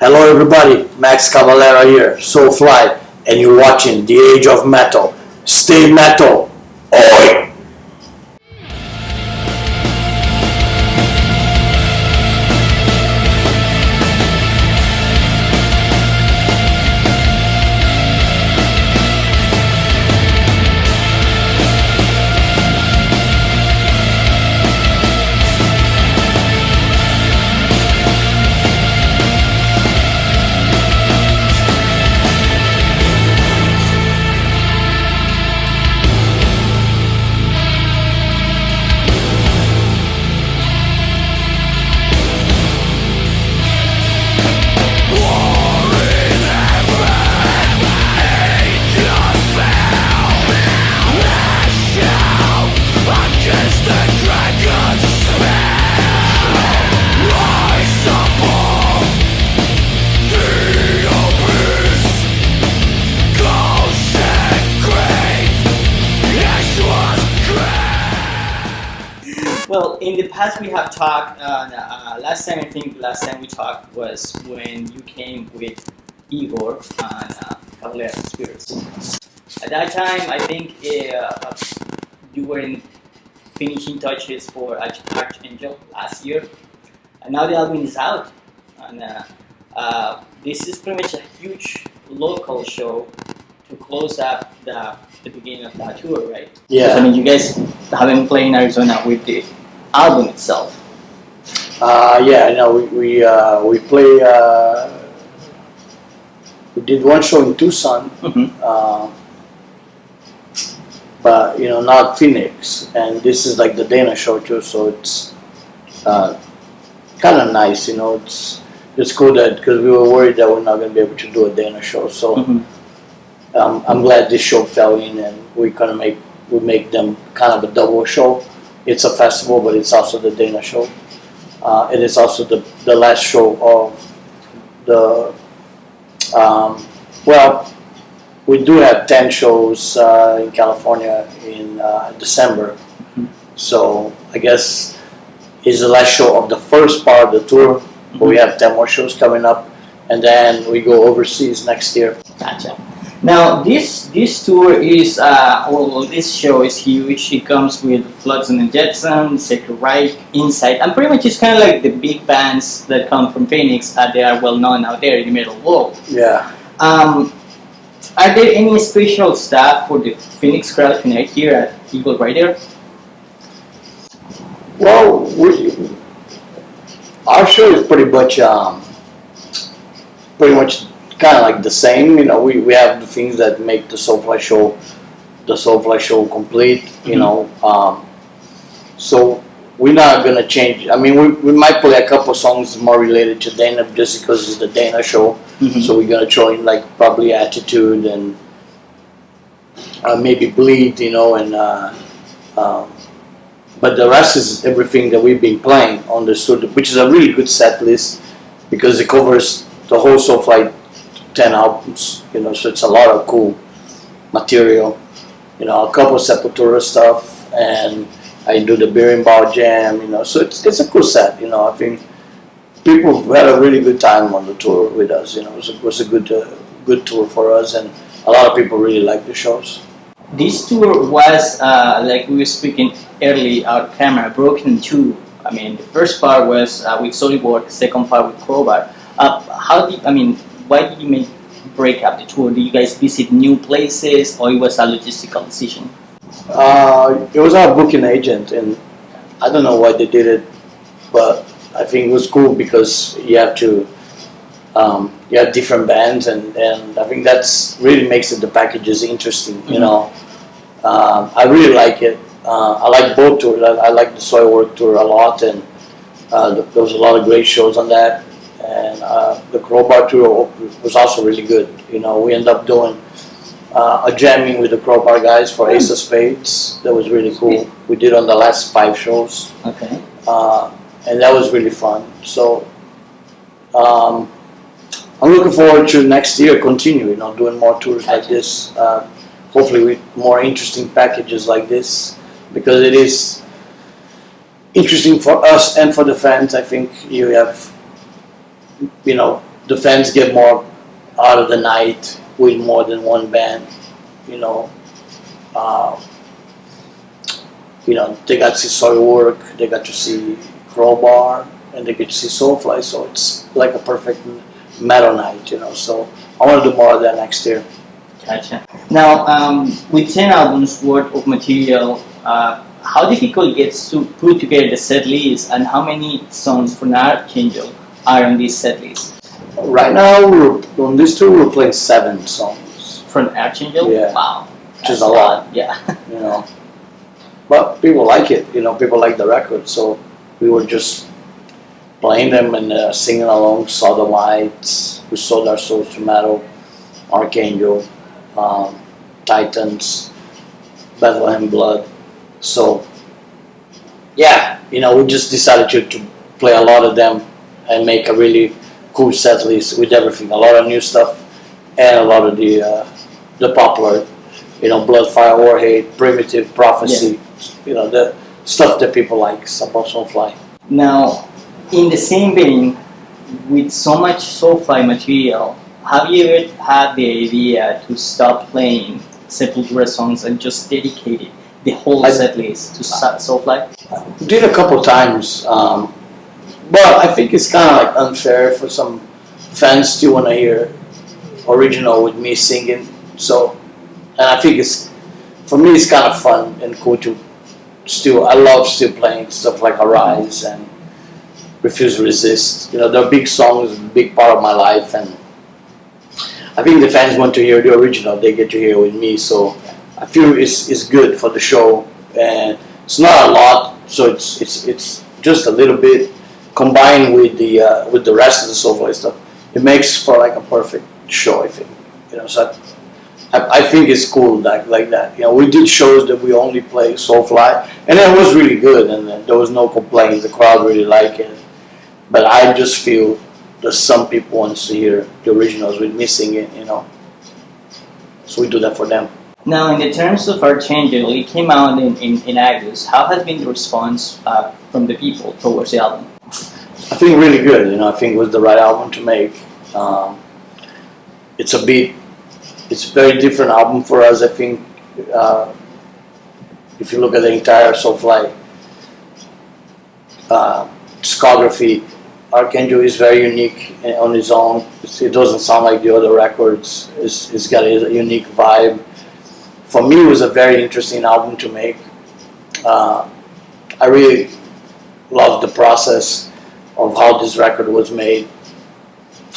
Hello everybody, Max Cavalera here, Soulfly, and you're watching The Age of Metal. Stay metal! Oi! Well, in the past we have talked, last time we talked was when you came with Igor on Cavalera of Spirits. At that time, I think you were in finishing touches for Archangel last year. And now the album is out. And this is pretty much a huge local show to close up the beginning of that tour, right? Yeah. I mean, you guys haven't played in Arizona with the album itself. We play. We did one show in Tucson, but not Phoenix. And this is like the Dana show too, so it's kind of nice. It's cool that because we were worried that we're not going to be able to do a Dana show, so I'm glad this show fell in, and we make them kind of a double show. It's a festival, but it's also the Dana show. And it's also the last show of the. We do have 10 shows in California in December. So I guess it's the last show of the first part of the tour. But we have 10 more shows coming up, and then we go overseas next year. Gotcha. Now this tour is this show is huge. It comes with Flotsam and Jetsam, Sacred Reich, Insight, and pretty much it's kind of like the big bands that come from Phoenix. They are well known out there in the metal world. Yeah. Are there any special stuff for the Phoenix crowd tonight here at Eagle Rider? Well, our show is pretty much kind of like the same. We have the things that make the Soulfly show complete. So we're not gonna change. I mean, we might play a couple songs more related to Dana just because it's the Dana show. So we're gonna throw in like probably Attitude and maybe Bleed, but the rest is everything that we've been playing on the studio, which is a really good set list because it covers the whole Soulfly 10 albums, so it's a lot of cool material, a couple of Sepultura stuff, and I do the Beer and Bar Jam, so it's a cool set, I think people had a really good time on the tour with us, it was a good tour for us, and a lot of people really like the shows. This tour was, like we were speaking early, our camera broken in two. I mean, the first part was with Solidwork, second part with Crowbar. Why did you break up the tour? Did you guys visit new places, or it was a logistical decision? It was our booking agent, and I don't know why they did it, but I think it was cool because you have different bands, and I think that's really makes the packages interesting. I really like it. I like both tours. I like the Soilwork tour a lot, and there was a lot of great shows on that. And the Crowbar tour was also really good. We ended up doing a jamming with the Crowbar guys for Ace of Spades. That was really cool. We did on the last 5 shows. Okay. And that was really fun. So I'm looking forward to next year continue, doing more tours like this. Hopefully with more interesting packages like this, because it is interesting for us and for the fans. I think you have, the fans get more out of the night with more than one band. You know, uh, they got to see Soil Work, they got to see Crowbar, and they get to see Soulfly. So it's like a perfect metal night. So I want to do more of that next year. Gotcha. Now, with 10 albums worth of material, how difficult it gets to put together the set list, and how many songs from Archangel are on this set list? Right now, on this tour, we're playing 7 songs. From Archangel? Yeah. Wow. Which is a lot. Yeah. But people like it. People like the record. So we were just playing them and singing along. Sodomites, We Sold Our Souls to Metal, Archangel, Titans, Bethlehem Blood. So, yeah, we just decided to play a lot of them and make a really cool set list with everything. A lot of new stuff and a lot of the popular, Blood, Fire, War, Hate, Primitive, Prophecy, the stuff that people like about Soulfly. Now, in the same vein, with so much Soulfly material, have you ever had the idea to stop playing Sepultura songs and just dedicate it, the whole set list to Soulfly? Did a couple times, but I think it's kind of like unfair for some fans still want to hear original with me singing. So, and I think for me it's kind of fun and cool to I love still playing stuff like Arise and Refuse to Resist. They're big songs, a big part of my life, and I think the fans want to hear the original. They get to hear it with me, so I feel it's good for the show, and it's not a lot, so it's just a little bit combined with the rest of the Soulfly stuff. It makes for like a perfect show, I think. So I think it's cool like that. We did shows that we only play Soulfly, and it was really good, and there was no complaints. The crowd really liked it, but I just feel that some people want to hear the originals with me singing. So we do that for them. Now, in the terms of Archangel, it came out in August. How has been the response from the people towards the album? I think really good. I think it was the right album to make. It's a very different album for us. I think if you look at the entire Soulfly discography, Archangel is very unique on his own. It doesn't sound like the other records. It's got a unique vibe. For me, it was a very interesting album to make. I really loved the process of how this record was made.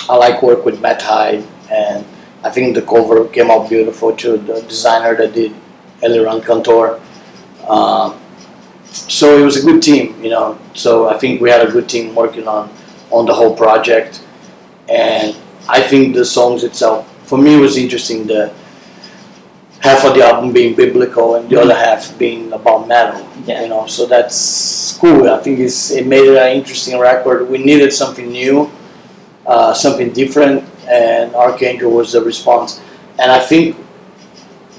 I like work with Matt Hyde, and I think the cover came out beautiful too. The designer that did Eliran Cantor. So it was a good team, So I think we had a good team working on the whole project, and I think the songs itself, for me, was interesting. The half of the album being biblical and the other half being about metal, So that's cool. I think it made it an interesting record. We needed something new, something different, and Archangel was the response. And I think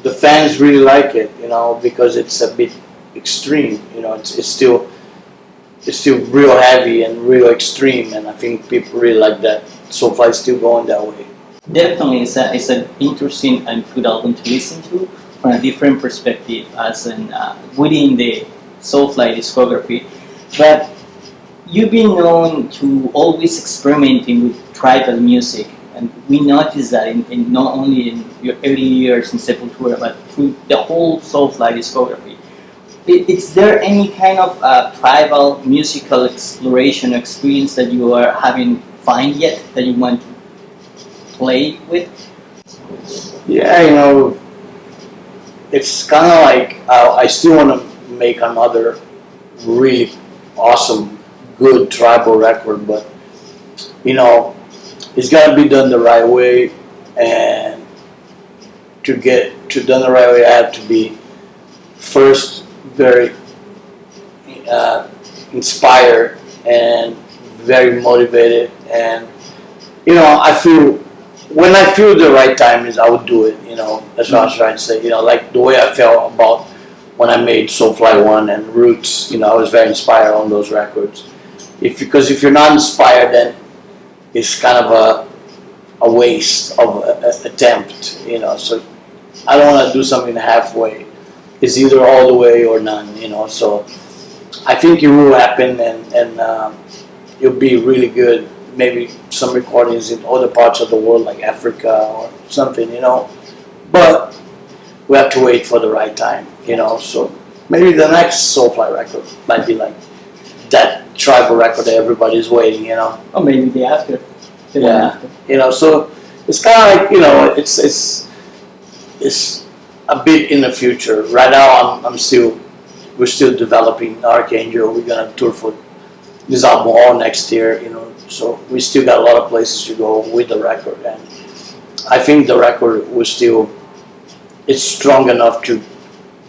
the fans really like it, because it's a bit extreme. It's still real heavy and real extreme, and I think people really like that. Soulfly is still going that way. Definitely, it's an interesting and good album to listen to from a different perspective as within the Soulfly discography. But you've been known to always experimenting with tribal music, and we noticed that in not only in your early years in Sepultura, but through the whole Soulfly discography. Is there any kind of tribal musical exploration experience that you are having find yet that you want to play with? Yeah, it's kind of like I still want to make another really awesome, good tribal record, but it's got to be done the right way, and to done the right way, I have to be first very inspired and very motivated, and I feel when I feel the right time is I would do it. That's what I was trying to say. Like the way I felt about when I made Soulfly 1 and Roots. I was very inspired on those records. Because if you're not inspired, then it's kind of a waste of attempt, you know. So I don't want to do something halfway. It's either all the way or none, you know. So I think it will happen, and it'll be really good. Maybe some recordings in other parts of the world, like Africa or something, you know. But we have to wait for the right time, you know. So maybe the next Soulfly record might be like that tribal record that everybody's waiting, you know. Or maybe the after. The one Yeah, after. you know. So it's kind of like, you know, it's a bit in the future. Right now, we're still developing Archangel. We're gonna tour for this album all next year, you know. So we still got a lot of places to go with the record, and I think the record it's strong enough to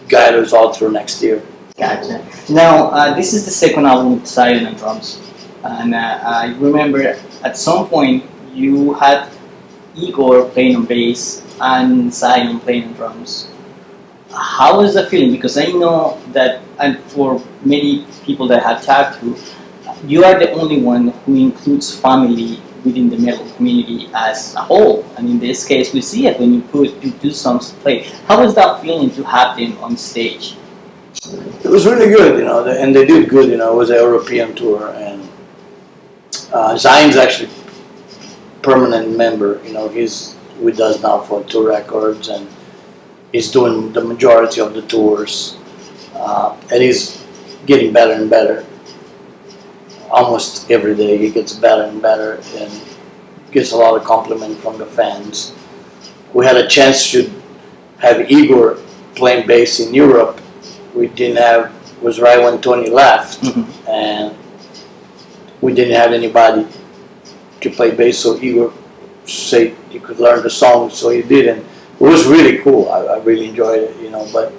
guide us all through next year. Gotcha. Now, this is the second album with Zion on drums. And I remember at some point you had Igor playing on bass and Zion playing on drums. How was that feeling? Because I know that, and for many people that I have talked to, you are the only one who includes family within the metal community as a whole. And in this case, we see it when you put two songs to play. How was that feeling to have them on stage? It was really good, you know, and they did good, you know. It was an European tour, and Zion's actually permanent member, you know. He's with us now for 2 records, and he's doing the majority of the tours, and he's getting better and better. Almost every day he gets better and better, and gets a lot of compliment from the fans. We had a chance to have Igor playing bass in Europe. We didn't have, it was right when Tony left, and we didn't have anybody to play bass, so Igor said he could learn the songs, so he did, and it was really cool. I really enjoyed it, you know. But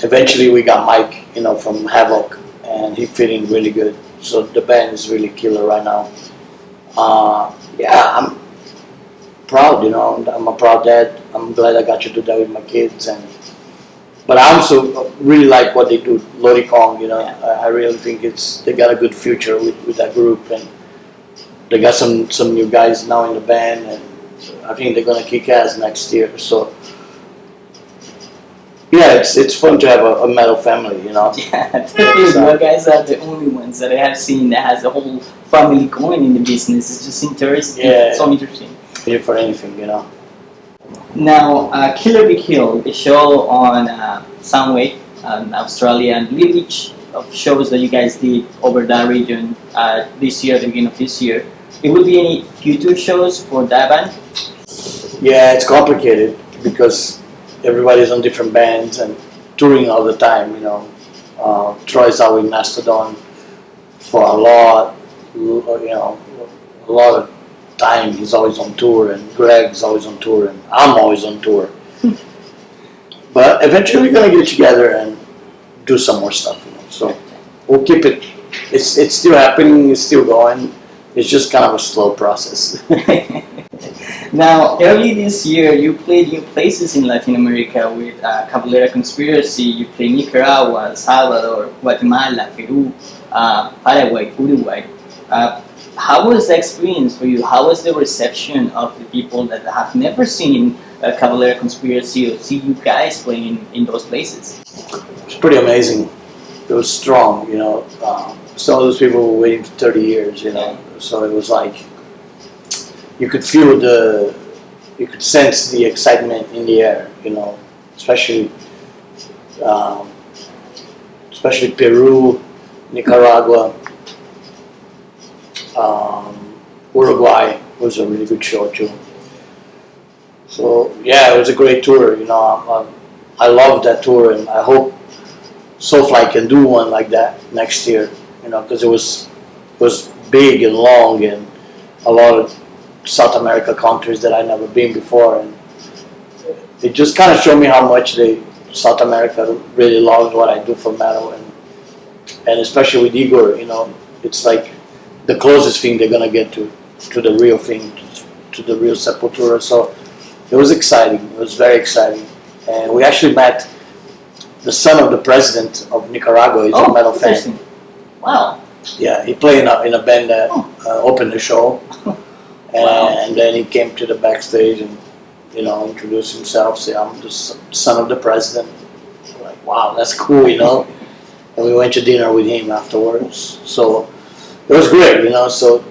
eventually we got Mike, you know, from Havoc, and he fit in really good. So the band is really killer right now. Yeah, I'm proud, you know. I'm a proud dad. I'm glad I got to do that with my kids, but I also really like what they do, Lodi Kong, you know. I really think they got a good future with that group, and they got some new guys now in the band, and I think they're gonna kick ass next year. So yeah, it's fun to have a metal family, you know. Yeah, you guys are the only ones that I have seen that has a whole family going in the business. It's just interesting. Yeah, so interesting. Here for anything, you know. Now, Killer Be Killed, the show on Soundwave, Australia, and each of shows that you guys did over that region this year, the beginning of this year. There will be any future shows for that band? Yeah, it's complicated because everybody's on different bands and touring all the time, you know. Troy's out with Mastodon for a lot of time. He's always on tour, and Greg's always on tour, and I'm always on tour. But eventually we're gonna get together and do some more stuff, you know. So we'll keep it. It's still happening. It's still going. It's just kind of a slow process. Now, early this year, you played new places in Latin America with Cavalera Conspiracy. You played Nicaragua, El Salvador, Guatemala, Peru, Paraguay, Uruguay. How was the experience for you? How was the reception of the people that have never seen Cavalera Conspiracy or see you guys playing in those places? It's pretty amazing. It was strong, you know. Some of those people were waiting for 30 years, you know. So it was like, you could sense the excitement in the air, you know. Especially Peru, Nicaragua, Uruguay was a really good show too. So yeah, it was a great tour, you know. I loved that tour, and I hope Soulfly can do one like that next year, you know, because it was big and long, and a lot of South America countries that I'd never been before, and it just kind of showed me how much South America really loves what I do for metal, and especially with Igor, you know, it's like the closest thing they're gonna get to the real thing, to the real Sepultura. So it was exciting. It was very exciting, and we actually met the son of the president of Nicaragua. He's a metal fan. Wow. Yeah, he played in a band that opened the show. Wow. And then he came to the backstage and, you know, introduced himself, say, I'm the son of the president. I'm like, wow, that's cool, you know. And we went to dinner with him afterwards. So it was great, you know. So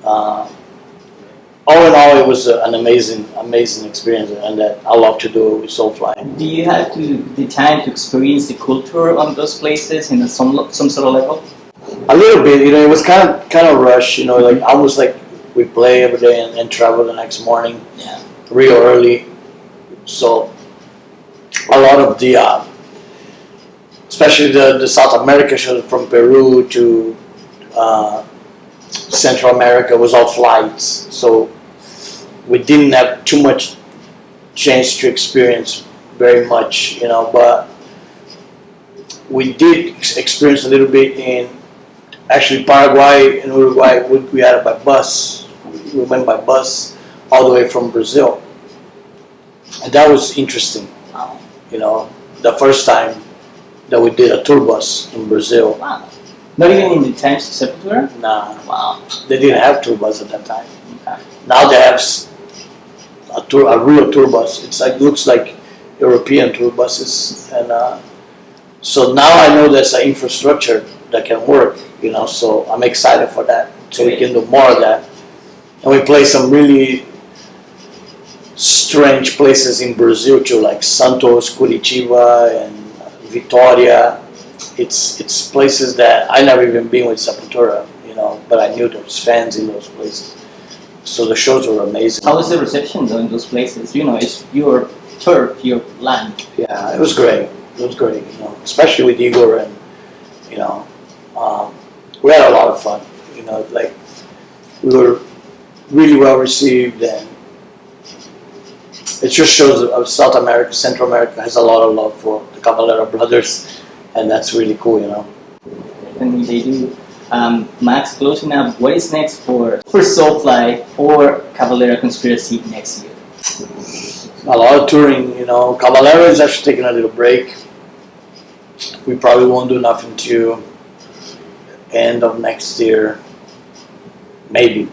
all in all, it was an amazing experience, and that I love to do it with Soulfly. Do you have the time to experience the culture of those places in some sort of level? A little bit, you know. It was kind of rush, you know, like almost like we play every day and travel the next morning, Yeah. real early. So a lot of the, especially the South America shows from Peru to Central America was all flights. So we didn't have too much chance to experience very much, you know, but we did experience a little bit in actually Paraguay and Uruguay. We had it by bus. We went by bus all the way from Brazil. And that was interesting. Wow. You know, the first time that we did a tour bus in Brazil. Wow. Not even in the times to Sepultura? Nah, Wow. they didn't have tour bus at that time. Okay. Now they have a real tour bus. It's like, looks like European tour buses, and so now I know there's an infrastructure that can work. You know, so I'm excited for that. So we can do more of that, and we play some really strange places in Brazil too, like Santos, Curitiba, and Vitória. It's places that I never even been with Sepultura, you know, but I knew those fans in those places. So the shows were amazing. How was the reception though in those places? You know, it's your turf, your land. Yeah, it was great. It was great, you know, especially with Igor, and you know, we had a lot of fun. You know, like we were really well received, and it just shows that South America, Central America has a lot of love for the Cavalera brothers, and that's really cool, you know. And they do. Max, closing up, what is next for Soulfly or Cavalera Conspiracy next year? A lot of touring, you know. Cavalera is actually taking a little break. We probably won't do nothing till end of next year, maybe.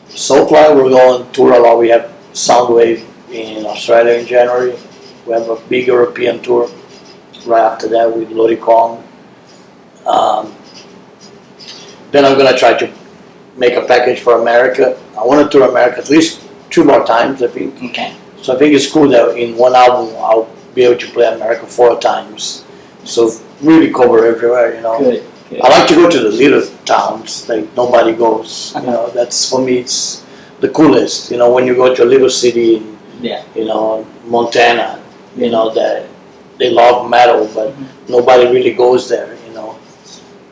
Soulfly, we're going to tour a lot. We have Soundwave in Australia in January. We have a big European tour right after that with Lori Kong. Then I'm going to try to make a package for America. I want to tour America at least 2 more times, I think. Okay. So I think it's cool that in one album I'll be able to play America 4 times. So really cover everywhere, you know. Good. Good. I like to go to the little towns, like nobody goes. You know, that's for me. It's the coolest. You know, when you go to a little city in, Yeah. you know, Montana, you know, that they love metal, but nobody really goes there. You know,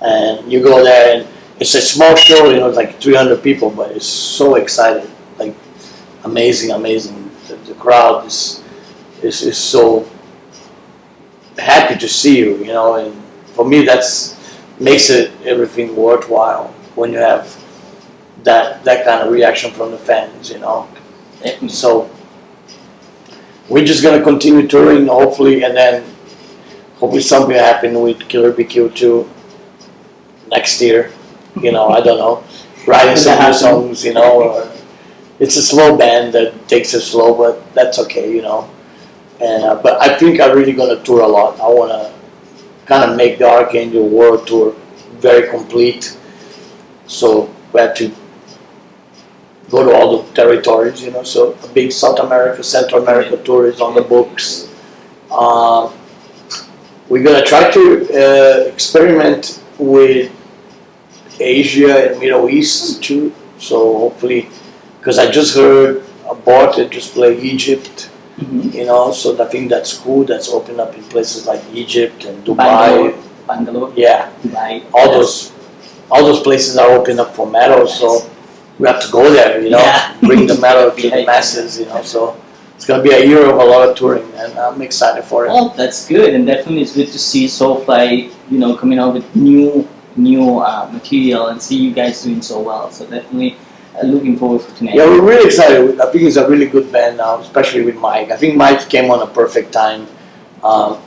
and you go there and it's a small show. You know, it's like 300 people, but it's so excited, like amazing. The crowd is so happy to see you. You know, and for me that's makes it everything worthwhile when you have that kind of reaction from the fans, you know. So we're just gonna continue touring, hopefully, and then hopefully something will happen with Killer Be Killed too next year. You know, I don't know, writing some new songs, you know. Or it's a slow band that takes it slow, but that's okay, you know. And but I think I'm really gonna tour a lot. I wanna kind of make the Archangel World Tour very complete. So we have to go to all the territories, you know. So a big South America, Central America tour is on the books. We're gonna try to experiment with Asia and Middle East too. So hopefully, because I just heard about it, just play Egypt. You know, so I think that's cool. That's opened up in places like Egypt and Dubai. Bangalore. Yeah, Dubai. all those places are open up for metal. So we have to go there. You know, Yeah. bring the metal to the masses. You know, so it's gonna be a year of a lot of touring, and I'm excited for it. Well, that's good, and definitely it's good to see Soulfly, you know, coming out with new material and see you guys doing so well. So definitely looking forward to tonight. Yeah, we're really excited. I think it's a really good band now, especially with Mike. I think Mike came on a perfect time.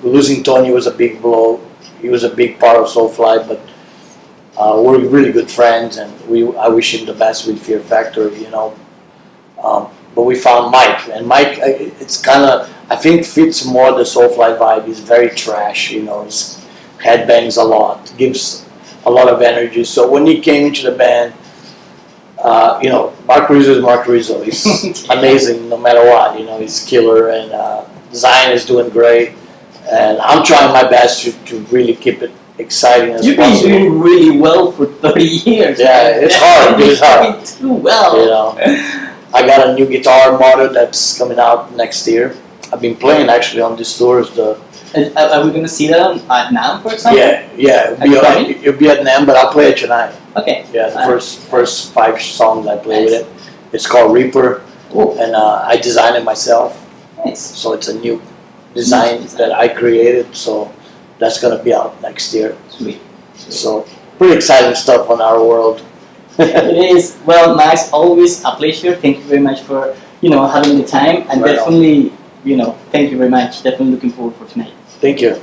Losing Tony was a big blow. He was a big part of Soulfly, but We're really good friends, and I wish him the best with Fear Factory, you know. But we found Mike, and Mike, it's kind of, I think, fits more the Soulfly vibe. He's very trash, you know. He's headbangs a lot, gives a lot of energy. So when he came into the band, you know, Mark Rizzo is Mark Rizzo. He's amazing no matter what. You know, he's killer, and Zion is doing great. And I'm trying my best to really keep it exciting as You've possible. been doing really well for 30 years. Yeah, it's hard. It's hard. Too well. You know, I got a new guitar model that's coming out next year. I've been playing actually on these tours. Are we gonna see that at NAMM, for example? Yeah. It'll be at NAMM, but I'll play it tonight. Okay. Yeah, the first 5 songs I play with it. It's called Reaper, and I designed it myself. Nice. So it's a new design that I created. So that's gonna be out next year. Sweet. So pretty exciting stuff on our world. It is. Well, Max, always a pleasure. Thank you very much for having the time, and Right definitely thank you very much. Definitely looking forward for tonight. Thank you.